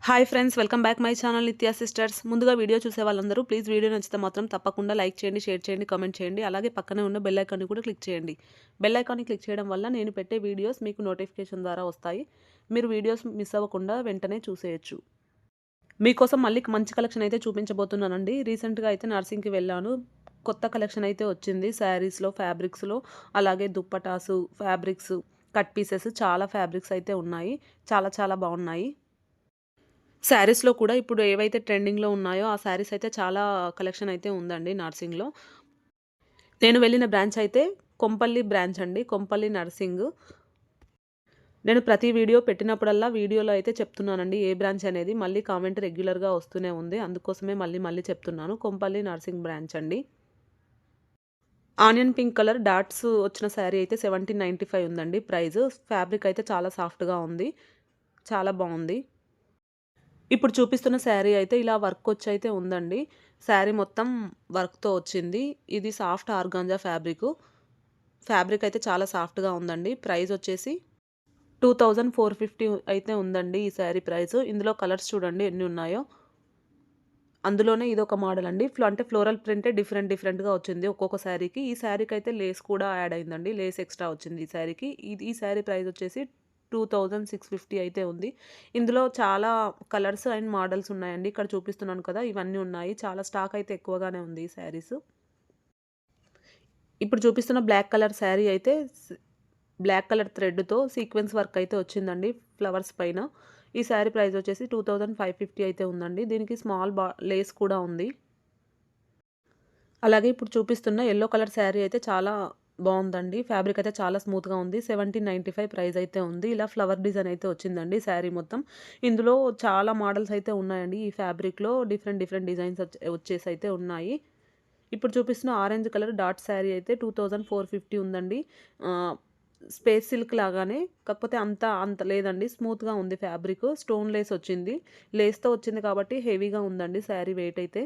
Hi friends, welcome back my channel నిత్య sisters. ముందుగా video చూసే వాళ్ళందరూ ప్లీజ్ వీడియో నచ్చితే మాత్రం తప్పకుండా లైక్ చేయండి, షేర్ చేయండి, కామెంట్ చేయండి. అలాగే పక్కనే ఉన్న బెల్ ఐకాన్ని కూడా క్లిక్ చేయండి. బెల్ ఐకాన్ని క్లిక్ చేయడం వల్ల నేను పెట్టే వీడియోస్ మీకు నోటిఫికేషన్ ద్వారా వస్తాయి. మీరు వీడియోస్ మిస్ అవ్వకుండా వెంటనే చూసేయచ్చు. మీకోసం మళ్ళీ మంచి కలెక్షన్ అయితే చూపించబోతున్నానండి. రీసెంట్గా అయితే నర్సింగ్కి వెళ్ళాను. కొత్త కలెక్షన్ అయితే వచ్చింది. శారీస్లో, ఫ్యాబ్రిక్స్లో, అలాగే దుప్పటాసు, ఫ్యాబ్రిక్స్, కట్ పీసెస్, చాలా ఫ్యాబ్రిక్స్ అయితే ఉన్నాయి. చాలా చాలా బాగున్నాయి. శారీస్‌లో కూడా ఇప్పుడు ఏవైతే ట్రెండింగ్‌లో ఉన్నాయో, ఆ శారీస్ అయితే చాలా కలెక్షన్ అయితే ఉందండి నార్సింగ్‌లో. నేను వెళ్ళిన బ్రాంచ్ అయితే కొంపల్లి బ్రాంచ్ అండి. కొంపల్లి నర్సింగ్. నేను ప్రతి వీడియో పెట్టినప్పుడల్లా వీడియోలో అయితే చెప్తున్నానండి ఏ బ్రాంచ్ అనేది. మళ్ళీ కామెంట్ రెగ్యులర్‌గా వస్తూనే ఉంది. అందుకోసమే మళ్ళీ మళ్ళీ చెప్తున్నాను. కొంపల్లి నర్సింగ్ బ్రాంచ్ అండి. ఆనియన్ పింక్ కలర్ డాట్స్ వచ్చిన శారీ అయితే 1795 ఉందండి ప్రైస్. ఫ్యాబ్రిక్ అయితే చాలా సాఫ్ట్‌గా ఉంది. చాలా బావుంది. ఇప్పుడు చూపిస్తున్న శారీ అయితే ఇలా వర్కొచ్చయితే ఉందండి. శారీ మొత్తం వర్క్‌తో వచ్చింది. ఇది సాఫ్ట్ ఆర్గాంజా ఫ్యాబ్రికు. ఫ్యాబ్రిక్ అయితే చాలా సాఫ్ట్‌గా ఉందండి. ప్రైజొచ్చేసి 2450 అయితే ఉందండి ఈ శారీ ప్రైసు. ఇందులో కలర్స్ చూడండి ఎన్ని ఉన్నాయో. అందులోనే ఇదొక మోడల్ అండి. అంటే ఫ్లోరల్ ప్రింటే డిఫరెంట్‌గా వచ్చింది ఒక్కొక్క శారీకి. ఈ శారీకయితే లేస్ కూడా యాడ్ అయిందండి. లేస్ ఎక్స్‌ట్రా వచ్చింది ఈ శారీకి. ఈ శారీ ప్రైస్ వచ్చేసి 2650 అయితే ఉంది. ఇందులో చాలా కలర్స్ అండ్ మోడల్స్ ఉన్నాయండి. ఇక్కడ చూపిస్తున్నాను కదా! ఇవన్నీ ఉన్నాయి. చాలా స్టాక్ అయితే ఎక్కువగానే ఉంది ఈ శారీస్. ఇప్పుడు చూపిస్తున్న బ్లాక్ కలర్ శారీ అయితే బ్లాక్ కలర్ థ్రెడ్‌తో సీక్వెన్స్ వర్క్ అయితే వచ్చిందండి ఫ్లవర్స్ పైన. ఈ శారీ ప్రైస్ వచ్చేసి 2550 అయితే ఉందండి. దీనికి స్మాల్ లేస్ కూడా ఉంది. అలాగే ఇప్పుడు చూపిస్తున్న యెల్లో కలర్ శారీ అయితే చాలా బావుందండి. ఫ్యాబ్రిక్ అయితే చాలా స్మూత్‌గా ఉంది. 1795 ప్రైస్ అయితే ఉంది. ఇలా ఫ్లవర్ డిజైన్ అయితే వచ్చిందండి శారీ మొత్తం. ఇందులో చాలా మోడల్స్ అయితే ఉన్నాయండి. ఈ ఫ్యాబ్రిక్‌లో డిఫరెంట్ డిజైన్స్ వచ్చేసైతే ఉన్నాయి. ఇప్పుడు చూపిస్తున్న ఆరెంజ్ కలర్ డాట్ శారీ అయితే 2450 ఉందండి. ఆహ్, స్పేస్ సిల్క్ లాగానే, కాకపోతే అంత లేదండి. స్మూత్‌గా ఉంది ఫ్యాబ్రిక్. స్టోన్ లేస్ వచ్చింది. లేస్‌తో వచ్చింది కాబట్టి హెవీగా ఉందండి శారీ వెయిట్ అయితే.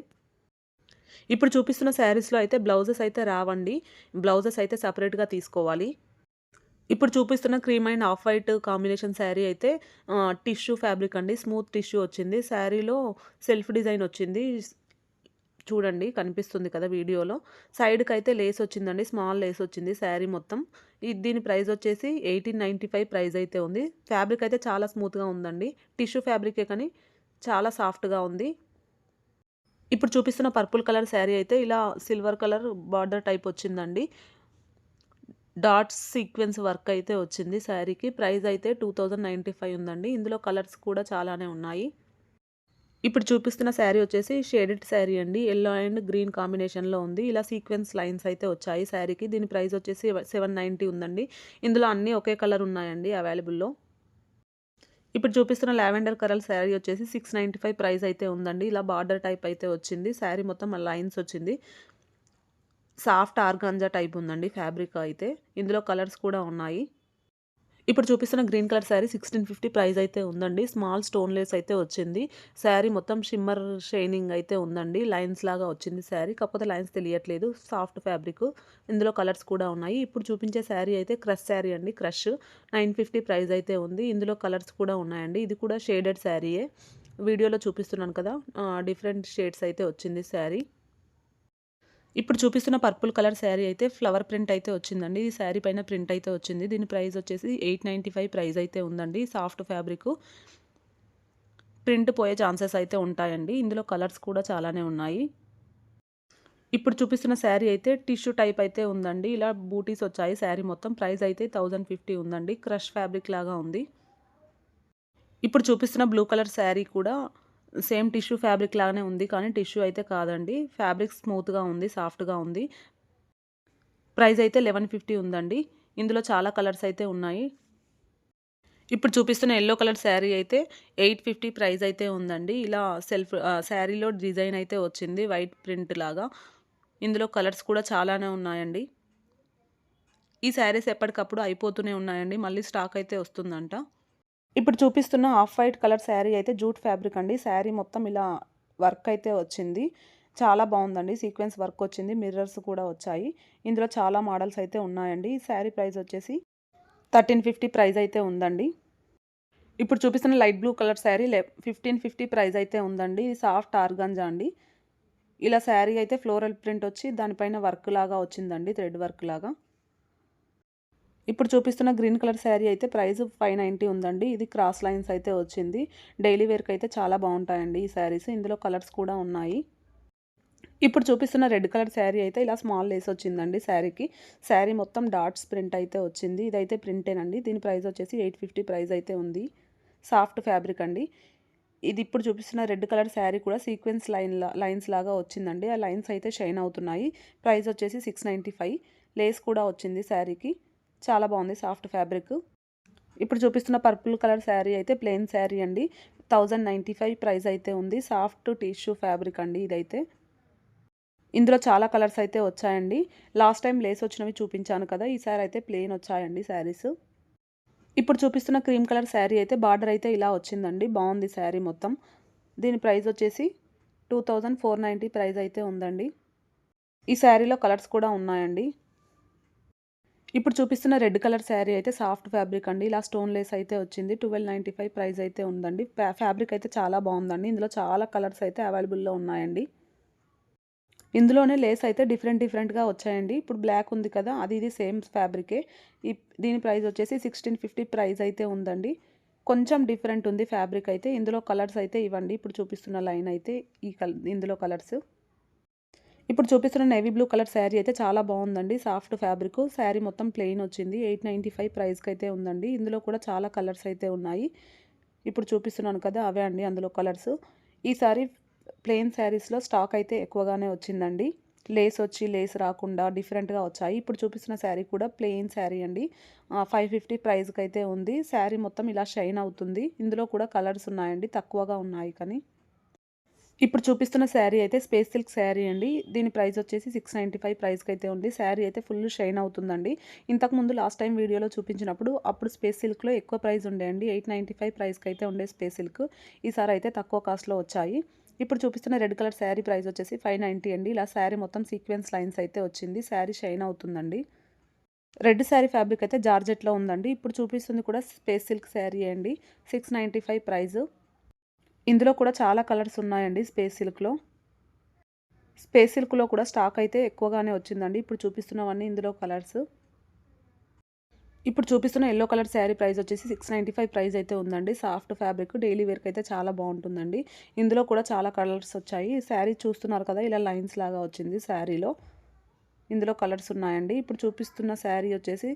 ఇప్పుడు చూపిస్తున్న శారీస్‌లో అయితే బ్లౌజెస్ అయితే రావండి. బ్లౌజెస్ అయితే సెపరేట్‌గా తీసుకోవాలి. ఇప్పుడు చూపిస్తున్న cream and off white combination sari అయితే టిష్యూ ఫ్యాబ్రిక్ అండి. స్మూత్ టిష్యూ వచ్చింది. శారీలో సెల్ఫ్ డిజైన్ వచ్చింది. చూడండి కనిపిస్తుంది కదా వీడియోలో. సైడ్‌కైతే లేస్ వచ్చిందండి. స్మాల్ లేస్ వచ్చింది శారీ మొత్తం. దీని ప్రైస్ వచ్చేసి 1895 ప్రైస్ అయితే ఉంది. ఫ్యాబ్రిక్ అయితే చాలా స్మూత్‌గా ఉందండి. టిష్యూ ఫ్యాబ్రికే కానీ చాలా సాఫ్ట్‌గా ఉంది. ఇప్పుడు చూపిస్తున్న పర్పుల్ కలర్ శారీ అయితే ఇలా సిల్వర్ కలర్ బార్డర్ టైప్ వచ్చిందండి. డాట్స్ సీక్వెన్స్ వర్క్ అయితే వచ్చింది శారీకి. ప్రైస్ అయితే 2095 ఉందండి. ఇందులో కలర్స్ కూడా చాలానే ఉన్నాయి. ఇప్పుడు చూపిస్తున్న శారీ వచ్చేసి షేడెడ్ శారీ అండి. యెల్లో అండ్ గ్రీన్ కాంబినేషన్‌లో ఉంది. ఇలా సీక్వెన్స్ లైన్స్ అయితే వచ్చాయి శారీకి. దీని ప్రైస్ వచ్చేసి 790 ఉందండి. ఇందులో అన్నీ ఒకే కలర్ ఉన్నాయండి అవైలబుల్‌లో. ఇప్పుడు చూపిస్తున్న లావెండర్ కలర్ శారీ వచ్చేసి 695 ప్రైస్ అయితే ఉందండి. ఇలా బార్డర్ టైప్ అయితే వచ్చింది. శారీ మొత్తం లైన్స్ వచ్చింది. సాఫ్ట్ ఆర్గాంజా టైప్ ఉందండి ఫ్యాబ్రిక్ అయితే. ఇందులో కలర్స్ కూడా ఉన్నాయి. ఇప్పుడు చూపిస్తున్న గ్రీన్ కలర్ శారీ 1650 ప్రైస్ అయితే ఉందండి. స్మాల్ స్టోన్ లేస్ అయితే వచ్చింది. శారీ మొత్తం షిమ్మర్ షైనింగ్ అయితే ఉందండి. లైన్స్ లాగా వచ్చింది శారీ. కాకపోతే లైన్స్ తెలియట్లేదు. Soft fabric. ఇందులో కలర్స్ కూడా ఉన్నాయి. ఇప్పుడు చూపించే శారీ అయితే క్రష్ శారీ అండి. క్రష్ 950 ప్రైస్ అయితే ఉంది. ఇందులో కలర్స్ కూడా ఉన్నాయండి. ఇది కూడా షేడెడ్ శారీయే. వీడియోలో చూపిస్తున్నాను కదా! డిఫరెంట్ షేడ్స్ అయితే వచ్చింది శారీ. ఇప్పుడు చూపిస్తున్న పర్పుల్ కలర్ శారీ అయితే ఫ్లవర్ ప్రింట్ అయితే వచ్చిందండి. ఈ శారీ పైన ప్రింట్ అయితే వచ్చింది. దీని ప్రైస్ వచ్చేసి 895 ప్రైస్ అయితే ఉందండి. Soft fabric. ప్రింట్ పోయే ఛాన్సెస్ అయితే ఉంటాయండి. ఇందులో కలర్స్ కూడా చాలానే ఉన్నాయి. ఇప్పుడు చూపిస్తున్న శారీ అయితే టిష్యూ టైప్ అయితే ఉందండి. ఇలా బూటీస్ వచ్చాయి శారీ మొత్తం. ప్రైస్ అయితే 1050 ఉందండి. క్రష్ ఫ్యాబ్రిక్ లాగా ఉంది. ఇప్పుడు చూపిస్తున్న బ్లూ కలర్ శారీ కూడా సేమ్ టిష్యూ ఫ్యాబ్రిక్ లాగానే ఉంది. కానీ టిష్యూ అయితే కాదండి. ఫ్యాబ్రిక్ స్మూత్‌గా ఉంది. సాఫ్ట్‌గా ఉంది. ప్రైస్ అయితే 1150 ఉందండి. ఇందులో చాలా కలర్స్ అయితే ఉన్నాయి. ఇప్పుడు చూపిస్తున్న యెల్లో కలర్ శారీ అయితే 850 ప్రైస్ అయితే ఉందండి. ఇలా శారీలో డిజైన్ అయితే వచ్చింది వైట్ ప్రింట్ లాగా. ఇందులో కలర్స్ కూడా చాలానే ఉన్నాయండి. ఈ శారీస్ ఎప్పటికప్పుడు అయిపోతూనే ఉన్నాయండి. మళ్ళీ స్టాక్ అయితే వస్తుందంట. ఇప్పుడు చూపిస్తున్న ఆఫ్ వైట్ కలర్ శారీ అయితే జూట్ ఫ్యాబ్రిక్ అండి. శారీ మొత్తం ఇలా వర్క్ అయితే వచ్చింది. చాలా బావుందండి. సీక్వెన్స్ వర్క్ వచ్చింది. మిర్రర్స్ కూడా వచ్చాయి. ఇందులో చాలా మోడల్స్ అయితే ఉన్నాయండి. ఈ శారీ ప్రైస్ వచ్చేసి 1350 ప్రైస్ అయితే ఉందండి. ఇప్పుడు చూపిస్తున్న light blue colour sari 1550 price అయితే ఉందండి. ఇది సాఫ్ట్ ఆర్గాంజా అండి. ఇలా శారీ అయితే ఫ్లోరల్ ప్రింట్ వచ్చి దానిపైన వర్క్ లాగా వచ్చిందండి, థ్రెడ్ వర్క్ లాగా. ఇప్పుడు చూపిస్తున్న గ్రీన్ కలర్ శారీ అయితే ప్రైస్ 590 ఉందండి. ఇది క్రాస్ లైన్స్ అయితే వచ్చింది. డైలీ వేర్కి అయితే చాలా బాగుంటాయండి ఈ శారీస్. ఇందులో కలర్స్ కూడా ఉన్నాయి. ఇప్పుడు చూపిస్తున్న రెడ్ కలర్ శారీ అయితే ఇలా స్మాల్ లేస్ వచ్చిందండి శారీకి. శారీ మొత్తం డాట్స్ ప్రింట్ అయితే వచ్చింది. ఇదైతే ప్రింటేనండి. దీని ప్రైస్ వచ్చేసి 850 ప్రైస్ అయితే ఉంది. సాఫ్ట్ ఫ్యాబ్రిక్ అండి. ఇది ఇప్పుడు చూపిస్తున్న రెడ్ కలర్ శారీ కూడా సీక్వెన్స్ లైన్స్ లాగా వచ్చిందండి. ఆ లైన్స్ అయితే షైన్ అవుతున్నాయి. ప్రైస్ వచ్చేసి 695. లేస్ కూడా వచ్చింది శారీకి. చాలా బాగుంది సాఫ్ట్ ఫ్యాబ్రిక్. ఇప్పుడు చూపిస్తున్న పర్పుల్ కలర్ శారీ అయితే ప్లెయిన్ శారీ అండి. 1095 ప్రైస్ అయితే ఉంది. సాఫ్ట్ టిష్యూ ఫ్యాబ్రిక్ అండి ఇదైతే. ఇందులో చాలా కలర్స్ అయితే వచ్చాయండి. లాస్ట్ టైం లేస్ వచ్చినవి చూపించాను కదా, ఈసారి అయితే ప్లెయిన్ వచ్చాయండి శారీస్. ఇప్పుడు చూపిస్తున్న క్రీమ్ కలర్ శారీ అయితే బార్డర్ అయితే ఇలా వచ్చిందండి. బాగుంది శారీ మొత్తం. దీని ప్రైస్ వచ్చేసి 2490 ప్రైస్ అయితే ఉందండి. ఈ శారీలో కలర్స్ కూడా ఉన్నాయండి. ఇప్పుడు చూపిస్తున్న రెడ్ కలర్ శారీ అయితే సాఫ్ట్ ఫ్యాబ్రిక్ అండి. ఇలా స్టోన్ లేస్ అయితే వచ్చింది. 1295 ప్రైస్ అయితే ఉందండి. ఫ్యాబ్రిక్ అయితే చాలా బాగుందండి. ఇందులో చాలా కలర్స్ అయితే అవైలబుల్లో ఉన్నాయండి. ఇందులోనే లేస్ అయితే డిఫరెంట్‌గా వచ్చాయండి. ఇప్పుడు బ్లాక్ ఉంది కదా, ఇది సేమ్ ఫ్యాబ్రికే. దీని ప్రైస్ వచ్చేసి 1650 ప్రైస్ అయితే ఉందండి. కొంచెం డిఫరెంట్ ఉంది ఫ్యాబ్రిక్ అయితే. ఇందులో కలర్స్ అయితే ఇవ్వండి. ఇప్పుడు చూపిస్తున్న లైన్ అయితే ఇందులో కలర్స్. ఇప్పుడు చూపిస్తున్న నేవీ బ్లూ కలర్ శారీ అయితే చాలా బాగుందండి. Soft fabric. శారీ మొత్తం ప్లెయిన్ వచ్చింది. 895 ప్రైస్కి అయితే ఉందండి. ఇందులో కూడా చాలా కలర్స్ అయితే ఉన్నాయి. ఇప్పుడు చూపిస్తున్నాను కదా, అవే అండి అందులో కలర్స్. ఈసారి ప్లెయిన్ శారీస్లో స్టాక్ అయితే ఎక్కువగానే వచ్చిందండి. లేస్ రాకుండా డిఫరెంట్గా వచ్చాయి. ఇప్పుడు చూపిస్తున్న శారీ కూడా ప్లెయిన్ శారీ అండి. 550 ప్రైస్కి అయితే ఉంది. శారీ మొత్తం ఇలా షైన్ అవుతుంది. ఇందులో కూడా కలర్స్ ఉన్నాయండి, తక్కువగా ఉన్నాయి కానీ. ఇప్పుడు చూపిస్తున్న శారీ అయితే స్పేస్ సిల్క్ శారీ అండి. దీని ప్రైస్ వచ్చేసి 695 ప్రైస్కి అయితే ఉంది. శారీ అయితే ఫుల్ షైన్ అవుతుందండి. ఇంతకుముందు లాస్ట్ టైం వీడియోలో చూపించినప్పుడు అప్పుడు స్పేస్ సిల్క్లో ఎక్కువ ప్రైస్ ఉండే అండి. 895 ప్రైస్కి అయితే ఉండే స్పేస్ సిల్క్. ఈసారి అయితే తక్కువ కాస్ట్లో వచ్చాయి. ఇప్పుడు చూపిస్తున్న రెడ్ కలర్ శారీ ప్రైస్ వచ్చేసి 590 అండి. ఇలా శారీ మొత్తం సీక్వెన్స్ లైన్స్ అయితే వచ్చింది. శారీ షైన్ అవుతుందండి. రెడ్ శారీ ఫ్యాబ్రిక్ అయితే జార్జెట్లో ఉందండి. ఇప్పుడు చూపిస్తుంది కూడా స్పేస్ సిల్క్ శారీ అండి. 695 ప్రైస్. ఇందులో కూడా చాలా కలర్స్ ఉన్నాయండి స్పేస్ సిల్క్లో. స్పేస్ సిల్క్లో కూడా స్టాక్ అయితే ఎక్కువగానే వచ్చిందండి. ఇప్పుడు చూపిస్తున్నవన్నీ ఇందులో కలర్స్. ఇప్పుడు చూపిస్తున్న యెల్లో కలర్ శారీ ప్రైస్ వచ్చేసి 695 ప్రైస్ అయితే ఉందండి. సాఫ్ట్ ఫ్యాబ్రిక్, డైలీ వేర్కి అయితే చాలా బాగుంటుందండి. ఇందులో కూడా చాలా కలర్స్ వచ్చాయి. శారీ చూస్తున్నారు కదా, ఇలా లైన్స్ లాగా వచ్చింది శారీలో. ఇందులో కలర్స్ ఉన్నాయండి. ఇప్పుడు చూపిస్తున్న శారీ వచ్చేసి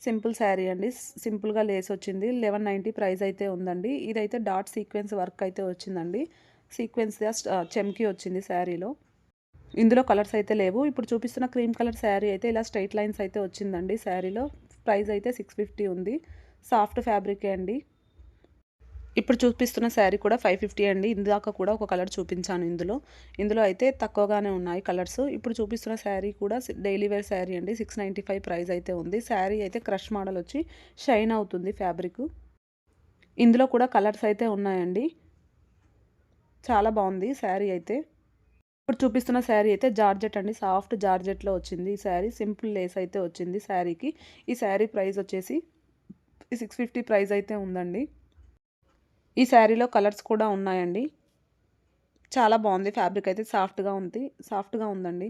సింపుల్ శారీ అండి. సింపుల్గా లేస్ వచ్చింది. 1190 ప్రైస్ అయితే ఉందండి. ఇదైతే డాట్ సీక్వెన్స్ వర్క్ అయితే వచ్చిందండి. సీక్వెన్స్గా చెమ్కి వచ్చింది శారీలో. ఇందులో కలర్స్ అయితే లేవు. ఇప్పుడు చూపిస్తున్న క్రీమ్ కలర్ శారీ అయితే ఇలా స్ట్రైట్ లైన్స్ అయితే వచ్చిందండి శారీలో. ప్రైస్ అయితే 650 ఉంది. సాఫ్ట్ ఫ్యాబ్రికే అండి. ఇప్పుడు చూపిస్తున్న శారీ కూడా 550 అండి. ఇందాక కూడా ఒక కలర్ చూపించాను ఇందులో అయితే తక్కువగానే ఉన్నాయి కలర్స్. ఇప్పుడు చూపిస్తున్న శారీ కూడా డైలీ వేర్ శారీ అండి. 695 ప్రైస్ అయితే ఉంది. శారీ అయితే క్రష్ మోడల్ వచ్చి షైన్ అవుతుంది ఫ్యాబ్రిక్. ఇందులో కూడా కలర్స్ అయితే ఉన్నాయండి. చాలా బాగుంది శారీ అయితే. ఇప్పుడు చూపిస్తున్న శారీ అయితే జార్జెట్ అండి. సాఫ్ట్ జార్జెట్లో వచ్చింది ఈ శారీ. సింపుల్ లేస్ అయితే వచ్చింది శారీకి. ఈ శారీ ప్రైస్ వచ్చేసి 650 ప్రైస్ అయితే ఉందండి. ఈ శారీలో కలర్స్ కూడా ఉన్నాయండి. చాలా బాగుంది ఫ్యాబ్రిక్ అయితే. సాఫ్ట్గా ఉందండి.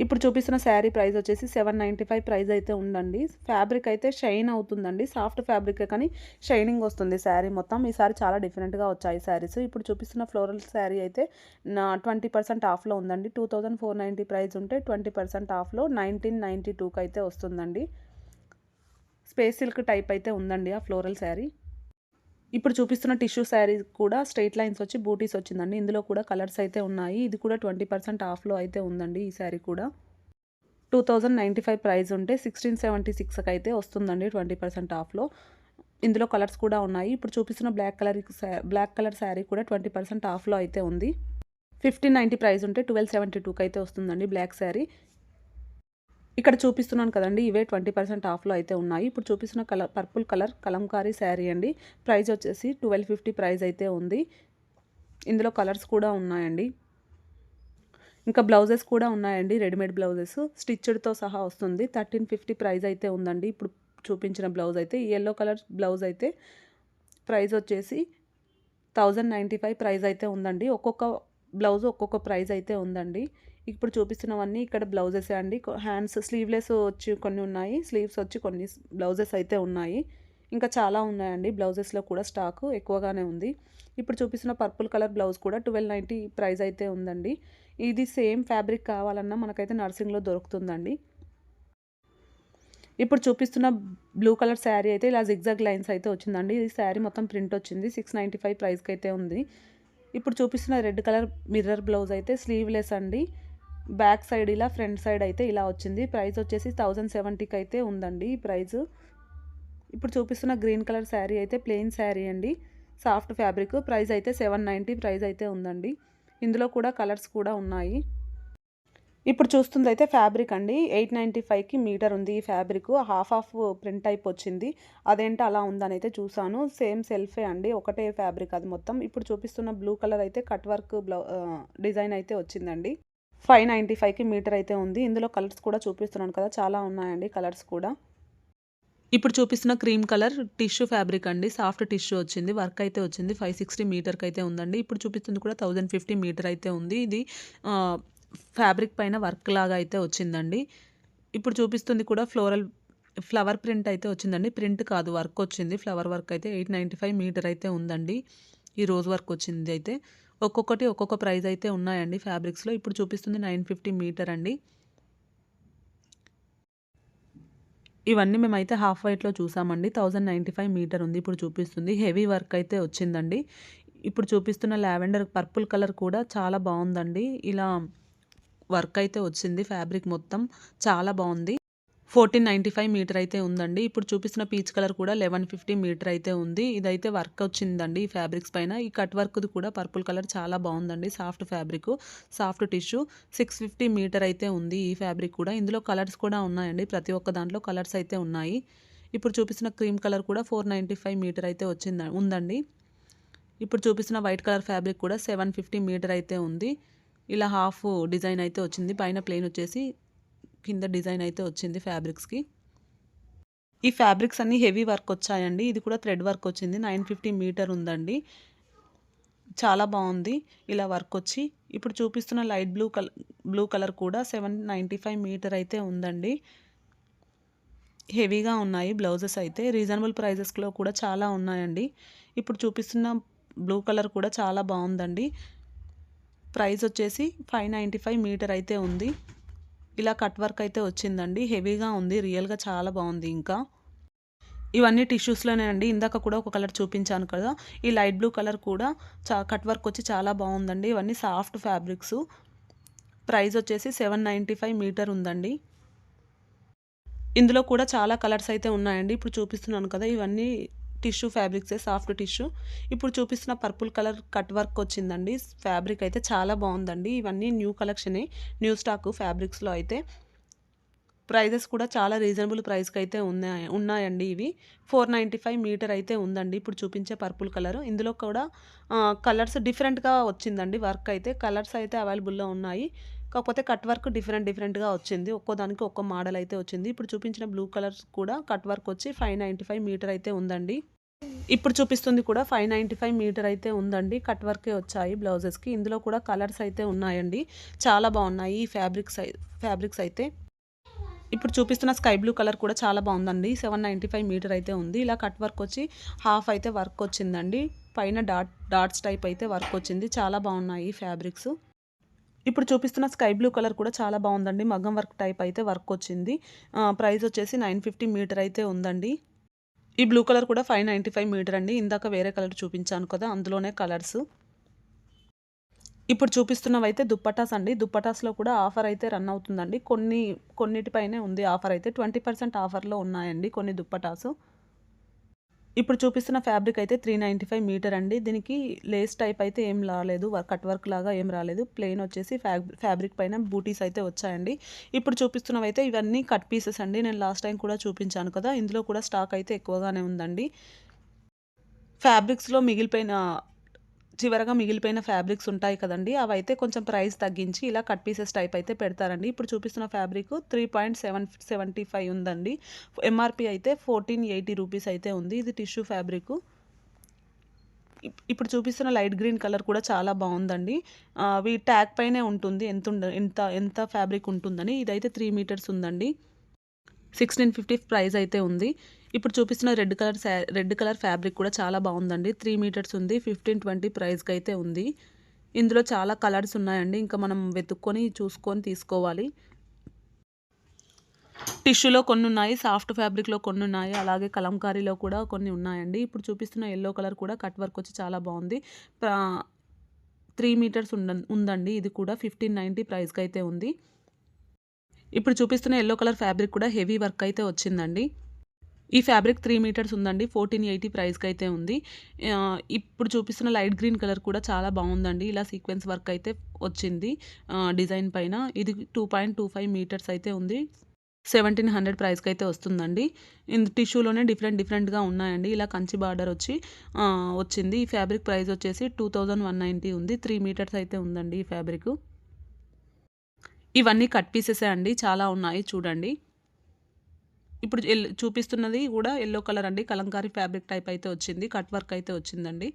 ఇప్పుడు చూపిస్తున్న శారీ ప్రైస్ వచ్చేసి 795 ప్రైస్ అయితే ఉందండి. ఫ్యాబ్రిక్ అయితే షైన్ అవుతుందండి. సాఫ్ట్ ఫ్యాబ్రికే కానీ షైనింగ్ వస్తుంది శారీ మొత్తం. ఈసారి చాలా డిఫరెంట్గా వచ్చాయి శారీస్. ఇప్పుడు చూపిస్తున్న ఫ్లోరల్ శారీ అయితే 20% ఆఫ్లో ఉందండి. 2490 ప్రైస్ ఉంటే 20% ఆఫ్లో 1992కి అయితే వస్తుందండి. స్పేస్ సిల్క్ టైప్ అయితే ఉందండి ఆ ఫ్లోరల్ శారీ. ఇప్పుడు చూపిస్తున్న టిష్యూ శారీ కూడా స్ట్రెయిట్ లైన్స్ వచ్చి బూటీస్ వచ్చిందండి. ఇందులో కూడా కలర్స్ అయితే ఉన్నాయి. ఇది కూడా 20% ఆఫ్లో అయితే ఉందండి ఈ శారీ కూడా. 2095 ప్రైస్ ఉంటే 1676కి అయితే వస్తుందండి 20% ఆఫ్లో. ఇందులో కలర్స్ కూడా ఉన్నాయి. ఇప్పుడు చూపిస్తున్న బ్లాక్ కలర్ శారీ కూడా 20% ఆఫ్లో అయితే ఉంది. 1590 ప్రైస్ ఉంటే 1272కి అయితే వస్తుందండి బ్లాక్ శారీ. ఇక్కడ చూపిస్తున్నాను కదండి, ఇవే 20% ఆఫ్లో అయితే ఉన్నాయి. ఇప్పుడు చూపిస్తున్న పర్పుల్ కలర్ కలంకారీ శారీ అండి. ప్రైస్ వచ్చేసి 1250 ప్రైస్ అయితే ఉంది. ఇందులో కలర్స్ కూడా ఉన్నాయండి. ఇంకా బ్లౌజెస్ కూడా ఉన్నాయండి. రెడీమేడ్ బ్లౌజెస్ స్టిచ్డ్తో సహా వస్తుంది. 1350 ప్రైస్ అయితే ఉందండి. ఇప్పుడు చూపించిన బ్లౌజ్ అయితే, ఈ యెల్లో కలర్ బ్లౌజ్ అయితే ప్రైస్ వచ్చేసి 1095 ప్రైస్ అయితే ఉందండి. ఒక్కొక్క బ్లౌజ్ ఒక్కొక్క ప్రైస్ అయితే ఉందండి. ఇప్పుడు చూపిస్తున్నవన్నీ ఇక్కడ బ్లౌజెసే అండి. హ్యాండ్స్ స్లీవ్‌లెస్ వచ్చి కొన్ని ఉన్నాయి. స్లీవ్స్ వచ్చి కొన్ని బ్లౌజెస్ అయితే ఉన్నాయి. ఇంకా చాలా ఉన్నాయండి. బ్లౌజెస్‌లో కూడా స్టాకు ఎక్కువగానే ఉంది. ఇప్పుడు చూపిస్తున్న పర్పుల్ కలర్ బ్లౌజ్ కూడా 1290 ప్రైస్ అయితే ఉందండి. ఇది సేమ్ ఫ్యాబ్రిక్ కావాలన్నా మనకైతే నర్సింగ్‌లో దొరుకుతుందండి. ఇప్పుడు చూపిస్తున్న బ్లూ కలర్ శారీ అయితే ఇలా జిగ్‌జాగ్ లైన్స్ అయితే వచ్చిందండి. ఇది శారీ మొత్తం ప్రింట్ వచ్చింది. 695 ప్రైస్‌కైతే ఉంది. ఇప్పుడు చూపిస్తున్న రెడ్ కలర్ మిర్రర్ బ్లౌజ్ అయితే స్లీవ్‌లెస్ అండి. బ్యాక్ సైడ్ ఇలా, ఫ్రంట్ సైడ్ అయితే ఇలా వచ్చింది. ప్రైస్ వచ్చేసి 1070కి అయితే ఉందండి ఈ ప్రైజు. ఇప్పుడు చూపిస్తున్న గ్రీన్ కలర్ శారీ అయితే ప్లెయిన్ శారీ అండి. Soft fabric. ప్రైస్ అయితే 790 ప్రైస్ అయితే ఉందండి. ఇందులో కూడా కలర్స్ కూడా ఉన్నాయి. ఇప్పుడు చూస్తుందయితే ఫ్యాబ్రిక్ అండి. 895కి మీటర్ ఉంది ఈ ఫ్యాబ్రిక్. హాఫ్ ప్రింట్ టైప్ వచ్చింది. అదేంటో అలా ఉందనైతే చూసాను. సేమ్ సెల్ఫే అండి. ఒకటే ఫ్యాబ్రిక్ అది మొత్తం. ఇప్పుడు చూపిస్తున్న బ్లూ కలర్ అయితే కట్ వర్క్ డిజైన్ అయితే వచ్చిందండి. 595కి మీటర్ అయితే ఉంది. ఇందులో కలర్స్ కూడా చూపిస్తున్నాను కదా, చాలా ఉన్నాయండి కలర్స్ కూడా. ఇప్పుడు చూపిస్తున్న క్రీమ్ కలర్ టిష్యూ ఫ్యాబ్రిక్ అండి. సాఫ్ట్ టిష్యూ వచ్చింది. వర్క్ అయితే వచ్చింది. 560 మీటర్కి అయితే ఉందండి. ఇప్పుడు చూపిస్తుంది కూడా 1050 మీటర్ అయితే ఉంది. ఇది ఫ్యాబ్రిక్ పైన వర్క్ లాగా అయితే వచ్చిందండి. ఇప్పుడు చూపిస్తుంది కూడా ఫ్లవర్ ప్రింట్ అయితే వచ్చిందండి. ప్రింట్ కాదు, వర్క్ వచ్చింది. ఫ్లవర్ వర్క్ అయితే 895 మీటర్ అయితే ఉందండి. ఈ రోజ్ వర్క్ వచ్చింది అయితే. ఒక్కొక్కటి ఒక్కొక్క ప్రైస్ అయితే ఉన్నాయండి ఫ్యాబ్రిక్స్‌లో. ఇప్పుడు చూపిస్తుంది 950 మీటర్ అండి. ఇవన్నీ మేమైతే హాఫ్ వైట్‌లో చూసామండి. 1095 మీటర్ ఉంది. ఇప్పుడు చూపిస్తుంది. హెవీ వర్క్ అయితే వచ్చిందండి. ఇప్పుడు చూపిస్తున్న లావెండర్ పర్పుల్ కలర్ కూడా చాలా బావుందండి. ఇలా వర్క్ అయితే వచ్చింది. ఫ్యాబ్రిక్ మొత్తం చాలా బావుంది. 1495 మీటర్ అయితే ఉందండి. ఇప్పుడు చూపిస్తున్న పీచ్ కలర్ కూడా 1150 మీటర్ అయితే ఉంది. ఇదైతే వర్క్ వచ్చిందండి ఈ ఫ్యాబ్రిక్స్ పైన. ఈ కట్ వర్క్‌ది కూడా పర్పుల్ కలర్ చాలా బావుందండి. Soft fabric, soft tissue. 650 metre అయితే ఉంది ఈ ఫ్యాబ్రిక్ కూడా. ఇందులో కలర్స్ కూడా ఉన్నాయండి. ప్రతి ఒక్క దాంట్లో కలర్స్ అయితే ఉన్నాయి. ఇప్పుడు చూపిస్తున్న క్రీమ్ కలర్ కూడా 495 మీటర్ అయితే ఉందండి. ఇప్పుడు చూపిస్తున్న వైట్ కలర్ ఫ్యాబ్రిక్ కూడా 750 మీటర్ అయితే ఉంది. ఇలా హాఫ్ డిజైన్ అయితే వచ్చింది. పైన ప్లెయిన్ వచ్చేసి కింద డిజైన్ అయితే వచ్చింది ఫ్యాబ్రిక్స్‌కి. ఈ ఫ్యాబ్రిక్స్ అన్నీ హెవీ వర్క్ వచ్చాయండి. ఇది కూడా థ్రెడ్ వర్క్ వచ్చింది. 950 మీటర్ ఉందండి. చాలా బావుంది ఇలా వర్క్ వచ్చి. ఇప్పుడు చూపిస్తున్న లైట్ బ్లూ కలర్ కూడా 795 మీటర్ అయితే ఉందండి. హెవీగా ఉన్నాయి బ్లౌజెస్ అయితే. రీజనబుల్ ప్రైజెస్‌లో కూడా చాలా ఉన్నాయండి. ఇప్పుడు చూపిస్తున్న బ్లూ కలర్ కూడా చాలా బావుందండి. ప్రైస్ వచ్చేసి 595 మీటర్ అయితే ఉంది. ఇలా కట్ వర్క్ అయితే వచ్చిందండి. హెవీగా ఉంది. రియల్‌గా చాలా బావుంది ఇంకా. ఇవన్నీ టిష్యూస్‌లోనే అండి. ఇందాక కూడా ఒక కలర్ చూపించాను కదా, ఈ లైట్ బ్లూ కలర్ కూడా కట్ వర్క్ వచ్చి చాలా బావుందండి. ఇవన్నీ సాఫ్ట్ ఫ్యాబ్రిక్సు. ప్రైస్ వచ్చేసి 795 మీటర్ ఉందండి. ఇందులో కూడా చాలా కలర్స్ అయితే ఉన్నాయండి. ఇప్పుడు చూపిస్తున్నాను కదా, ఇవన్నీ టిష్యూ ఫ్యాబ్రిక్సే, సాఫ్ట్ టిష్యూ. ఇప్పుడు చూపిస్తున్న పర్పుల్ కలర్ కట్ వర్క్ వచ్చిందండి. ఫ్యాబ్రిక్ అయితే చాలా బావుందండి. ఇవన్నీ న్యూ కలెక్షనే. న్యూ స్టాకు ఫ్యాబ్రిక్స్‌లో అయితే. ప్రైజెస్ కూడా చాలా రీజనబుల్ ప్రైస్‌కైతే ఉన్నాయండి ఇవి. 495 మీటర్ అయితే ఉందండి ఇప్పుడు చూపించే పర్పుల్ కలరు. ఇందులో కూడా కలర్స్ డిఫరెంట్‌గా వచ్చిందండి వర్క్ అయితే. కలర్స్ అయితే అవైలబుల్‌లో ఉన్నాయి. కాకపోతే కట్ వర్క్ డిఫరెంట్‌గా వచ్చింది. ఒక్కో దానికి ఒక్కో మోడల్ అయితే వచ్చింది. ఇప్పుడు చూపించిన బ్లూ కలర్స్ కూడా కట్ వర్క్ వచ్చి 595 మీటర్ అయితే ఉందండి. ఇప్పుడు చూపిస్తుంది కూడా 595 మీటర్ అయితే ఉందండి. కట్ వర్కే వచ్చాయి బ్లౌజెస్‌కి. ఇందులో కూడా కలర్స్ అయితే ఉన్నాయండి. చాలా బాగున్నాయి ఈ ఫ్యాబ్రిక్స్ అయితే. ఇప్పుడు చూపిస్తున్న స్కై బ్లూ కలర్ కూడా చాలా బాగుందండి. 795 మీటర్ అయితే ఉంది. ఇలా కట్ వర్క్ వచ్చి హాఫ్ అయితే వర్క్ వచ్చిందండి. పైన డాట్స్ టైప్ అయితే వర్క్ వచ్చింది. చాలా బాగున్నాయి ఈ ఫ్యాబ్రిక్స్. ఇప్పుడు చూపిస్తున్న స్కై బ్లూ కలర్ కూడా చాలా బాగుందండి. మగ్గం వర్క్ టైప్ అయితే వర్క్ వచ్చింది. ప్రైస్ వచ్చేసి 950 మీటర్ అయితే ఉందండి. ఈ బ్లూ కలర్ కూడా 595 మీటర్ అండి. ఇందాక వేరే కలర్ చూపించాను కదా, అందులోనే కలర్స్. ఇప్పుడు చూపిస్తున్నవైతే దుప్పటాస్ అండి. దుప్పటాస్‌లో కూడా ఆఫర్ అయితే రన్ అవుతుందండి. కొన్నిటిపైనే ఉంది ఆఫర్ అయితే. 20% ఆఫర్‌లో ఉన్నాయండి కొన్ని దుప్పటాసు. ఇప్పుడు చూపిస్తున్న ఫ్యాబ్రిక్ అయితే 395 మీటర్ అండి. దీనికి లేస్ టైప్ అయితే ఏం రాలేదు. కట్ వర్క్ లాగా ఏం రాలేదు. ప్లెయిన్ వచ్చేసి ఫ్యాబ్రిక్ పైన బూటీస్ అయితే వచ్చాయండి. ఇప్పుడు చూపిస్తున్నవైతే ఇవన్నీ కట్ పీసెస్ అండి. నేను లాస్ట్ టైం కూడా చూపించాను కదా, ఇందులో కూడా స్టాక్ అయితే ఎక్కువగానే ఉందండి. ఫ్యాబ్రిక్స్‌లో చివరగా మిగిలిపోయిన ఫ్యాబ్రిక్స్ ఉంటాయి కదండీ, అవైతే కొంచెం ప్రైస్ తగ్గించి ఇలా కట్ పీసెస్ టైప్ అయితే పెడతారండి. ఇప్పుడు చూపిస్తున్న ఫ్యాబ్రిక్ 3.75 ఉందండి. ఎంఆర్‌పీ అయితే 1480 రూపీస్ అయితే ఉంది. ఇది టిష్యూ ఫ్యాబ్రిక్. ఇప్పుడు చూపిస్తున్న లైట్ గ్రీన్ కలర్ కూడా చాలా బావుందండి. ట్యాగ్ పైనే ఉంటుంది ఎంత ఫ్యాబ్రిక్ ఉంటుందని. ఇదైతే 3 మీటర్స్ ఉందండి. 1650 ప్రైస్ అయితే ఉంది. ఇప్పుడు చూపిస్తున్న రెడ్ కలర్ ఫ్యాబ్రిక్ కూడా చాలా బావుందండి. 3 మీటర్స్ ఉంది. 1520 ప్రైస్‌కైతే ఉంది. ఇందులో చాలా కలర్స్ ఉన్నాయండి. ఇంకా మనం వెతుక్కొని, చూసుకొని తీసుకోవాలి. టిష్యూలో కొన్నున్నాయి. సాఫ్ట్ ఫ్యాబ్రిక్‌లో కొన్నున్నాయి. అలాగే కలంకారీలో కూడా కొన్ని ఉన్నాయండి. ఇప్పుడు చూపిస్తున్న యెల్లో కలర్ కూడా కట్ వర్క్ వచ్చి చాలా బావుంది. ప్రా 3 మీటర్స్ ఉందండి. ఇది కూడా 1590 ప్రైస్‌కైతే ఉంది. ఇప్పుడు చూపిస్తున్న యెల్లో కలర్ ఫ్యాబ్రిక్ కూడా హెవీ వర్క్ అయితే వచ్చిందండి. ఈ ఫ్యాబ్రిక్ 3 మీటర్స్ ఉందండి. 1480 ప్రైస్‌కైతే ఉంది. ఇప్పుడు చూపిస్తున్న లైట్ గ్రీన్ కలర్ కూడా చాలా బావుందండి. ఇలా సీక్వెన్స్ వర్క్ అయితే వచ్చింది డిజైన్ పైన. ఇది 2.25 మీటర్స్ అయితే ఉంది. 1700 ప్రైస్‌కైతే వస్తుందండి. టిష్యూలోనే డిఫరెంట్‌గా ఉన్నాయండి. ఇలా కంచి బార్డర్ వచ్చింది. ఈ ఫ్యాబ్రిక్ ప్రైస్ వచ్చేసి 2190 ఉంది. 3 మీటర్స్ అయితే ఉందండి ఈ ఫ్యాబ్రికు. ఇవన్నీ కట్ పీసెసే అండి. చాలా ఉన్నాయి చూడండి. ఇప్పుడు చూపిస్తున్నది కూడా యెల్లో కలర్ అండి. కలంకారీ ఫ్యాబ్రిక్ టైప్ అయితే వచ్చింది. కట్ వర్క్ అయితే వచ్చిందండి.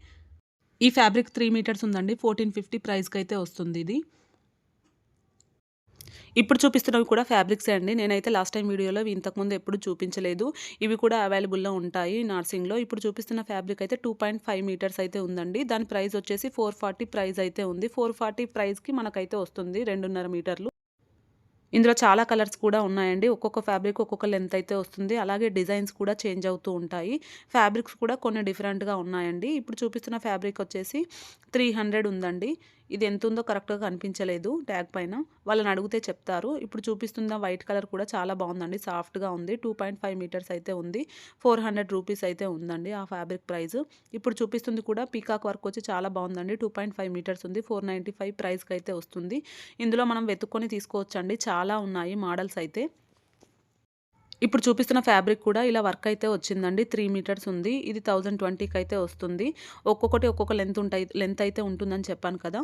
ఈ ఫ్యాబ్రిక్ 3 మీటర్స్ ఉందండి. 1450 ప్రైస్‌కైతే వస్తుంది ఇది. ఇప్పుడు చూపిస్తున్నవి కూడా ఫ్యాబ్రిక్సే అండి. నేనైతే లాస్ట్ టైమ్ వీడియోలో ఇంతకుముందు ఎప్పుడు చూపించలేదు. ఇవి కూడా అవైలబుల్‌లో ఉంటాయి నార్సింగ్‌లో. ఇప్పుడు చూపిస్తున్న ఫ్యాబ్రిక్ అయితే 2.5 మీటర్స్ అయితే ఉందండి. దాని ప్రైస్ వచ్చేసి 440 ప్రైస్ అయితే ఉంది. 440 ప్రైస్‌కి మనకైతే వస్తుంది 2.5 మీటర్లు. ఇందులో చాలా కలర్స్ కూడా ఉన్నాయండి. ఒక్కొక్క ఫ్యాబ్రిక్ ఒక్కొక్క లెంత్ అయితే వస్తుంది. అలాగే డిజైన్స్ కూడా చేంజ్ అవుతూ ఉంటాయి. ఫ్యాబ్రిక్స్ కూడా కొన్ని డిఫరెంట్‌గా ఉన్నాయండి. ఇప్పుడు చూపిస్తున్న ఫ్యాబ్రిక్ వచ్చేసి 300 ఉందండి. ఇది ఎంతుందో కరెక్ట్‌గా కనిపించలేదు ట్యాగ్ పైన. వాళ్ళని అడిగితే చెప్తారు. ఇప్పుడు చూపిస్తున్న వైట్ కలర్ కూడా చాలా బావుందండి. సాఫ్ట్‌గా ఉంది. 2.5 మీటర్స్ అయితే ఉంది. 400 రూపీస్ అయితే ఉందండి ఆ ఫ్యాబ్రిక్ ప్రైస్. ఇప్పుడు చూపిస్తుంది కూడా పీకాక్ వర్క్ వచ్చి చాలా బావుందండి. 2.5 మీటర్స్ ఉంది. 495 ప్రైస్‌కైతే వస్తుంది. ఇందులో మనం వెతుక్కొని తీసుకోవచ్చండి. చాలా ఉన్నాయి మోడల్స్ అయితే. ఇప్పుడు చూపిస్తున్న ఫ్యాబ్రిక్ కూడా ఇలా వర్క్ అయితే వచ్చిందండి. 3 మీటర్స్ ఉంది. ఇది 1020కి అయితే వస్తుంది. ఒక్కొక్కటి ఒక్కొక్క లెంత్ అయితే ఉంటుందని చెప్పాను కదా!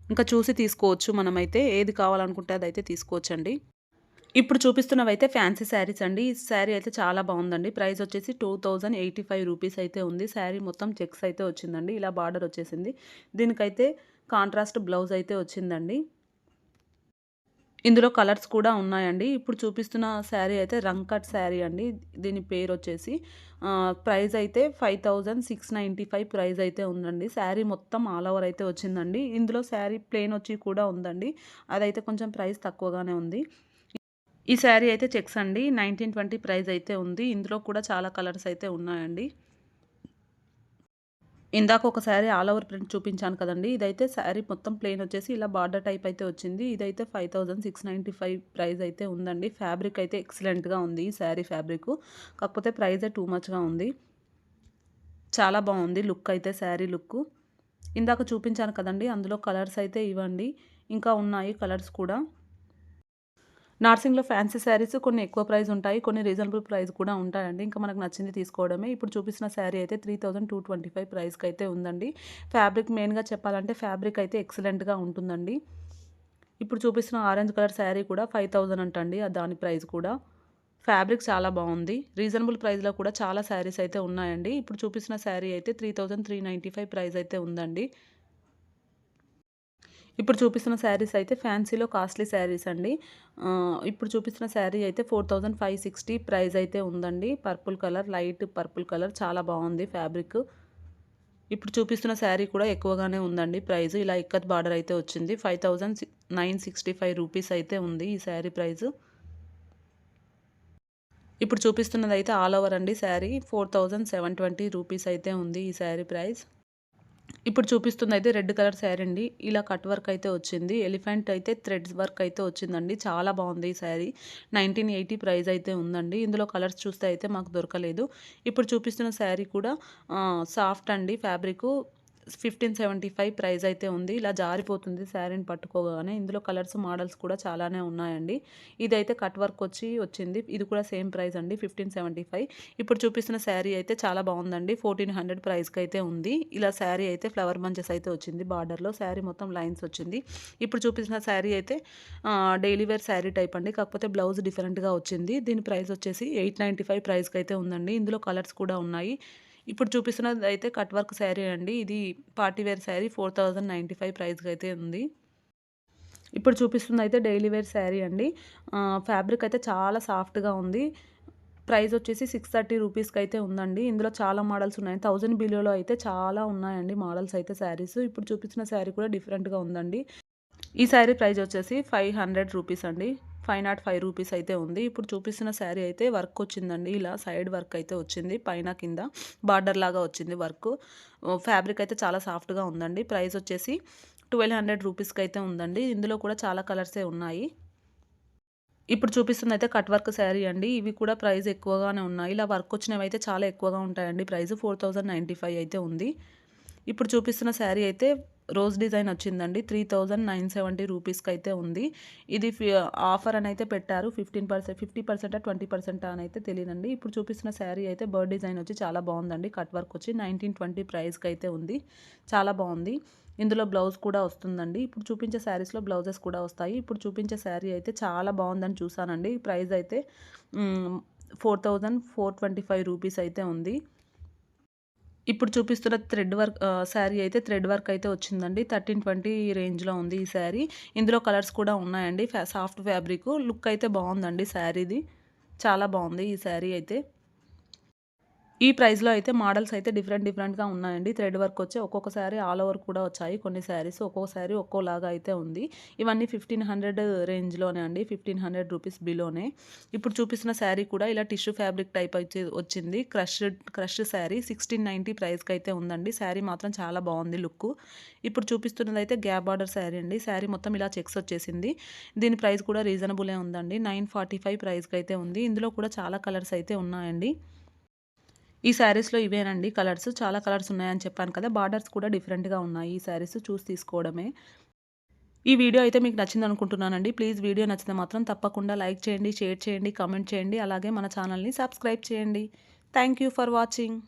ఇంకా చూసి తీసుకోవచ్చు మనమైతే. ఏది కావాలనుకుంటే అదైతే తీసుకోవచ్చండి. ఇప్పుడు చూపిస్తున్నవైతే ఫ్యాన్సీ శారీస్ అండి. ఈ శారీ అయితే చాలా బావుందండి. ప్రైస్ వచ్చేసి 2085 రూపీస్ అయితే ఉంది. శారీ మొత్తం చెక్స్ అయితే వచ్చిందండి. ఇలా బార్డర్ వచ్చేసింది. దీనికైతే కాంట్రాస్ట్ బ్లౌజ్ అయితే వచ్చిందండి. ఇందులో కలర్స్ కూడా ఉన్నాయండి. ఇప్పుడు చూపిస్తున్న శారీ అయితే రంగ్ కట్ శారీ అండి. దీని పేరొచ్చేసి ప్రైస్ అయితే 5695 ప్రైస్ అయితే ఉందండి. శారీ మొత్తం ఆల్ ఓవర్ అయితే వచ్చిందండి. ఇందులో శారీ ప్లెయిన్ వచ్చి కూడా ఉందండి. అదైతే కొంచెం ప్రైస్ తక్కువగానే ఉంది. ఈ శారీ అయితే చెక్స్ అండి. 1920 ప్రైస్ అయితే ఉంది. ఇందులో కూడా చాలా కలర్స్ అయితే ఉన్నాయండి. ఇందాక ఒక శారీ ఆల్ ఓవర్ ప్రింట్ చూపించాను కదండీ! ఇదైతే శారీ మొత్తం ప్లెయిన్ వచ్చేసి ఇలా బార్డర్ టైప్ అయితే వచ్చింది. ఇదైతే 5695 ప్రైస్ అయితే ఉందండి. ఫ్యాబ్రిక్ అయితే ఎక్సలెంట్‌గా ఉంది ఈ శారీ ఫ్యాబ్రికు. కాకపోతే ప్రైజే టూ మచ్‌గా ఉంది. చాలా బావుంది లుక్ అయితే శారీ లుక్కు. ఇందాక చూపించాను కదండీ! అందులో కలర్స్ అయితే ఇవండి. ఇంకా ఉన్నాయి కలర్స్ కూడా. నార్సింగ్‌లో ఫ్యాన్సీ శారీస్ కొన్ని ఎక్కువ ప్రైస్ ఉంటాయి. కొన్ని రీజనబుల్ ప్రైస్ కూడా ఉంటాయండి. ఇంకా మనకు నచ్చింది తీసుకోవడమే. ఇప్పుడు చూపిస్తున్న శారీ అయితే 3225 ప్రైస్‌కైతే ఉందండి. ఫ్యాబ్రిక్ మెయిన్‌గా చెప్పాలంటే ఫ్యాబ్రిక్ అయితే ఎక్సలెంట్‌గా ఉంటుందండి. ఇప్పుడు చూపిస్తున్న ఆరెంజ్ కలర్ శారీ కూడా 5000 అంటండి. దాని ప్రైస్ కూడా. ఫ్యాబ్రిక్ చాలా బావుంది. రీజనబుల్ ప్రైస్‌లో కూడా చాలా శారీస్ అయితే ఉన్నాయండి. ఇప్పుడు చూపిస్తున్న శారీ అయితే 3395 ప్రైస్ అయితే ఉందండి. ఇప్పుడు చూపిస్తున్న శారీస్ అయితే ఫ్యాన్సీలో కాస్ట్‌లీ శారీస్ అండి. ఇప్పుడు చూపిస్తున్న శారీ అయితే 4560 ప్రైస్ అయితే ఉందండి. Purple colour, light purple colour చాలా బావుంది ఫ్యాబ్రిక్. ఇప్పుడు చూపిస్తున్న శారీ కూడా ఎక్కువగానే ఉందండి ప్రైస్. ఇలా ఇక్కత్ బార్డర్ అయితే వచ్చింది. 5965 రూపీస్ అయితే ఉంది ఈ శారీ ప్రైస్. ఇప్పుడు చూపిస్తున్నదైతే ఆల్ ఓవర్ అండి శారీ. 4720 రూపీస్ అయితే ఉంది ఈ శారీ ప్రైస్. ఇప్పుడు చూపిస్తుందయితే రెడ్ కలర్ శారీ అండి. ఇలా కట్ వర్క్ అయితే వచ్చింది. ఎలిఫెంట్ అయితే థ్రెడ్స్ వర్క్ అయితే వచ్చిందండి. చాలా బాగుంది ఈ శారీ. 1980 ప్రైస్ అయితే ఉందండి. ఇందులో కలర్స్ చూస్తే అయితే మాకు దొరకలేదు. ఇప్పుడు చూపిస్తున్న శారీ కూడా సాఫ్ట్ అండి ఫ్యాబ్రికు. 1575 ప్రైస్ అయితే ఉంది. ఇలా జారిపోతుంది శారీని పట్టుకోగానే. ఇందులో కలర్స్, మోడల్స్ కూడా చాలానే ఉన్నాయండి. ఇదైతే కట్ వర్క్ వచ్చింది. ఇది కూడా సేమ్ ప్రైస్ అండి 1575. ఇప్పుడు చూపిస్తున్న శారీ అయితే చాలా బాగుందండి. 1400 ప్రైస్‌కి అయితే ఉంది. ఇలా శారీ అయితే ఫ్లవర్ బంచెస్ అయితే వచ్చింది బార్డర్‌లో. శారీ మొత్తం లైన్స్ వచ్చింది. ఇప్పుడు చూపిస్తున్న శారీ అయితే డైలీ వేర్ శారీ టైప్ అండి. కాకపోతే బ్లౌజ్ డిఫరెంట్‌గా వచ్చింది. దీని ప్రైస్ వచ్చేసి 895 ప్రైస్‌కి అయితే ఉందండి. ఇందులో కలర్స్ కూడా ఉన్నాయి. ఇప్పుడు చూపిస్తున్నదైతే కట్ వర్క్ శారీ అండి. ఇది పార్టీ వేర్ శారీ 4095 ప్రైస్‌కైతే ఉంది. ఇప్పుడు చూపిస్తుందయితే డైలీ వేర్ శారీ అండి. ఫ్యాబ్రిక్ అయితే చాలా సాఫ్ట్‌గా ఉంది. ప్రైస్ వచ్చేసి 630 రూపీస్‌కైతే ఉందండి. ఇందులో చాలా మోడల్స్ ఉన్నాయి. 1000 బిలోలో అయితే చాలా ఉన్నాయండి మోడల్స్ అయితే శారీస్. ఇప్పుడు చూపించిన శారీ కూడా డిఫరెంట్‌గా ఉందండి. ఈ శారీ ప్రైస్ వచ్చేసి 500 రూపీస్ అండి. 505 రూపీస్ అయితే ఉంది. ఇప్పుడు చూపిస్తున్న శారీ అయితే వర్క్ వచ్చిందండి. ఇలా సైడ్ వర్క్ అయితే వచ్చింది. పైన కింద బార్డర్ లాగా వచ్చింది వర్క్. ఫ్యాబ్రిక్ అయితే చాలా సాఫ్ట్‌గా ఉందండి. ప్రైస్ వచ్చేసి 1200 రూపీస్‌కి అయితే ఉందండి. ఇందులో కూడా చాలా కలర్సే ఉన్నాయి. ఇప్పుడు చూపిస్తుందయితే కట్ వర్క్ శారీ అండి. ఇవి కూడా ప్రైస్ ఎక్కువగానే ఉన్నాయి. ఇలా వర్క్ వచ్చినవైతే చాలా ఎక్కువగా ఉంటాయండి. ప్రైస్ 4095 అయితే ఉంది. ఇప్పుడు చూపిస్తున్న శారీ అయితే రోజ్ డిజైన్ వచ్చిందండి. 3970 రూపీస్‌కైతే ఉంది. ఇది ఆఫర్ అని అయితే పెట్టారు. 15% 50% 20% అని అయితే తెలీదండి. ఇప్పుడు చూపిస్తున్న శారీ అయితే బర్డ్ డిజైన్ వచ్చి చాలా బాగుందండి. కట్ వర్క్ వచ్చి 1920 ప్రైస్‌కైతే ఉంది. చాలా బాగుంది. ఇందులో బ్లౌజ్ కూడా వస్తుందండి. ఇప్పుడు చూపించే శారీస్‌లో బ్లౌజెస్ కూడా వస్తాయి. ఇప్పుడు చూపించే శారీ అయితే చాలా బాగుందని చూసానండి. ప్రైస్ అయితే 4425 రూపీస్ అయితే ఉంది. ఇప్పుడు చూపిస్తున్న శారీ అయితే థ్రెడ్ వర్క్ అయితే వచ్చిందండి. 1320 రేంజ్‌లో ఉంది ఈ శారీ. ఇందులో కలర్స్ కూడా ఉన్నాయండి. సాఫ్ట్ ఫ్యాబ్రిక్ లుక్ అయితే బాగుందండి శారీది. చాలా బాగుంది ఈ శారీ అయితే. ఈ ప్రైస్‌లో అయితే మోడల్స్ అయితే డిఫరెంట్‌గా ఉన్నాయండి. థ్రెడ్ వర్క్ వచ్చి ఒక్కొక్క శారీ ఆల్ ఓవర్ కూడా వచ్చాయి. కొన్ని శారీస్ ఒక్కొక్క శారీ ఒక్కోలాగా అయితే ఉంది. ఇవన్నీ 1500 రేంజ్‌లోనే అండి. 1500 రూపీస్ బిలోనే. ఇప్పుడు చూపిస్తున్న శారీ కూడా ఇలా టిష్యూ ఫ్యాబ్రిక్ టైప్ అయితే వచ్చింది. క్రష్ శారీ 1690 ప్రైస్‌కైతే ఉందండి. శారీ మాత్రం చాలా బాగుంది లుక్కు. ఇప్పుడు చూపిస్తున్నదైతే గ్యాప్ బార్డర్ శారీ అండి. శారీ మొత్తం ఇలా చెక్స్ వచ్చేసింది. దీని ప్రైస్ కూడా రీజనబులే ఉందండి. 945 ప్రైస్‌కైతే ఉంది. ఇందులో కూడా చాలా కలర్స్ అయితే ఉన్నాయండి. ఈ శారీస్‌లో ఇవేనండి కలర్స్. చాలా కలర్స్ ఉన్నాయని చెప్పాను కదా! బార్డర్స్ కూడా డిఫరెంట్‌గా ఉన్నాయి ఈ శారీస్ చూసి తీసుకోవడమే. ఈ వీడియో అయితే మీకు నచ్చిందనుకుంటున్నానండి. ప్లీజ్ వీడియో నచ్చితే మాత్రం తప్పకుండా లైక్ చేయండి, షేర్ చేయండి, కామెంట్ చేయండి. అలాగే మన ఛానల్‌ని సబ్స్క్రైబ్ చేయండి. Thank you for watching.